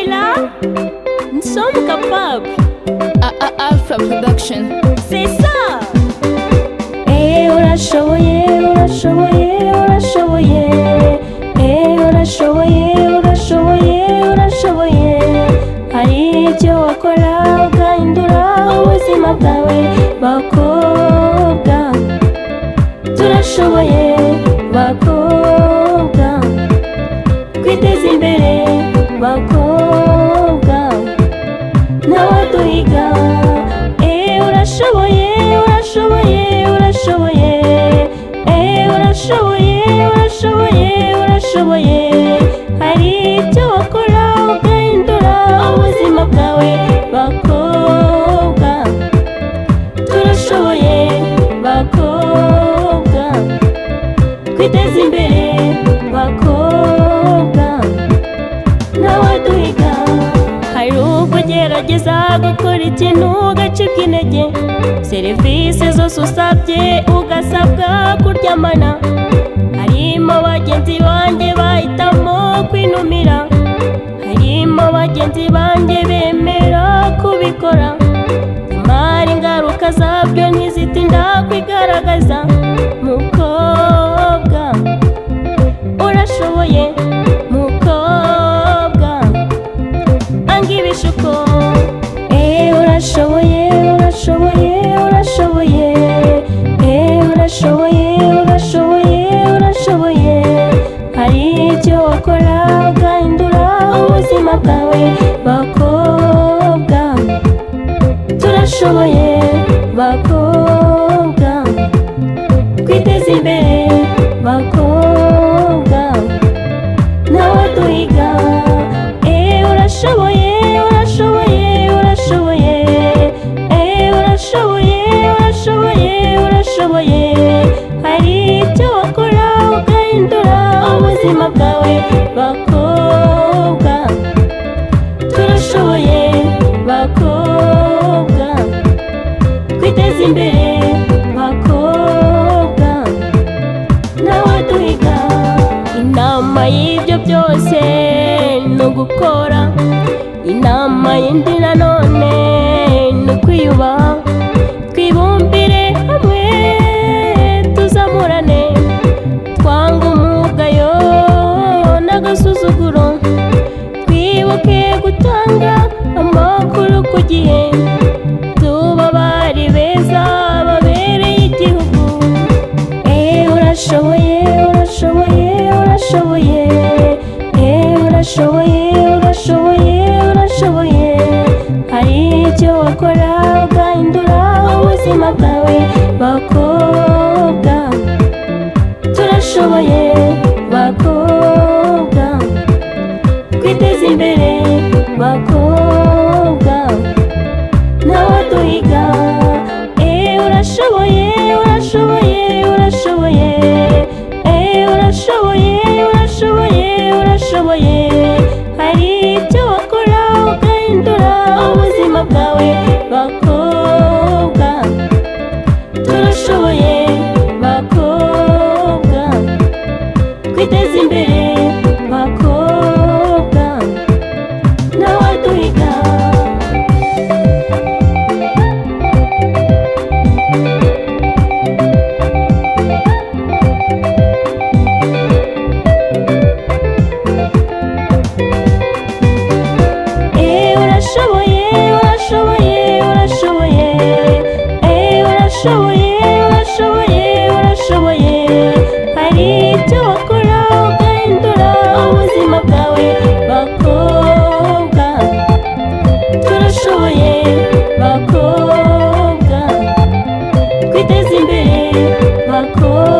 là, nous sommes capables. Alpha Production. C'est ça. Urashoboye, urashoboye, urashoboye. Urashoboye, urashoboye, urashoboye. Hari icyo wakora ugahindura ubuzima bwawe. Bakobwa turashoboye, bakobwa kwiteza imbere. Bakobwa nawe duhiga. Urashoboye, urashoboye, urashoboye. Urashoboye, urashoboye, urashoboye. Hari icyo wakora ugahindura ubuzima bwawe. Bakobwa turashoboye, bakobwa kwiteza imbere. Bakobwa nawe duhiga. Hari ubwo ugerageza gukora ikintu ugacibwa intege, serivisi zose usabye ugasabwa kuryamana. Harimo bagenzi banjye bahitamo kwinumira, harimo bagenzi banjye bemera kubikora, nyamara ingaruka zabyo ntizitinda kwigaragaza. Mukobwa urashoboye, mukobwa anga ibishuko. Urashoboye, urashoboye, urashoboye. Urashoboye, urashoboye, urashoboye. Hari icyo wakora ugahindura ubuzima bwawe. Bakobwa turashoboye, bakobwa kwiteza imbere. Bakobwa nawe duhiga. Urashoboye, urashoboye, urashoboye. Urashoboye, urashoboye, urashoboye. Hari icyo wakora ugahindura ubuzima bwawe. Bakobwa turashoboye, bakobwa kwiteza imbere. Bakobwa nawe duhiga. Inama y'ibyo byose ni ugukora, inama yindi nanone ni ukwiyubaha. Twibumbire hamwe tuzamurane, twanga umugayo n'agasuzuguro. Twibuke gutanga amakuru ku gihe, tuba bari beza babereye igihugu. Urashoboye, urashoboye, urashoboye. Urashoboye, urashoboye, urashoboye. Hari icyo wakora ugahindura ubuzima bwawe. Bakobwa turashoboye, bakobwa kwiteza imbere. Bakobwa nawe duhiga. Urashoboye, urashoboye, urashoboye. Urashoboye, urashoboye, urashoboye. Hari icyo wakora ugahindura ubuzima bwawe. Bakobwa turashoboye, bakobwa kwiteza imbere. Bakobwa nawe duhiga. Urashoboye, urashoboye, urashoboye. Urashoboye, urashoboye, urashoboye. Hari icyo wakora ugahindura ubuzima bwawe. Bakobwa turashoboye, bakobwa kwiteza imbere. Bakobwa